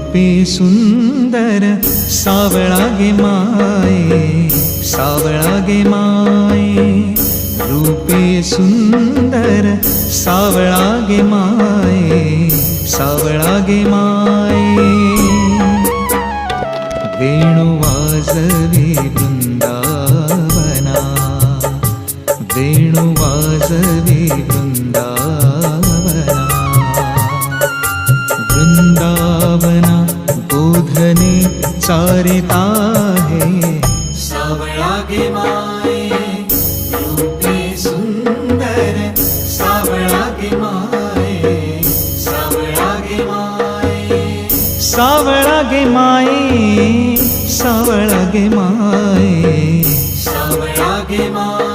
रूपे सुंदर सावळा गे माये, सावळा गे माये, रूपे सुंदर सावळा गे माये, सावळा गे माये. वेणू वाजवी वृंदावना, वेणू वाजवी वृंदावना, वृंदावना गोधने चारिता है. सावळा गे माये, रूपे सुंदर सावळा गे माये, सावळा गे माये, सावळा गे माये, सावळा गे माये, सावळा गे माये.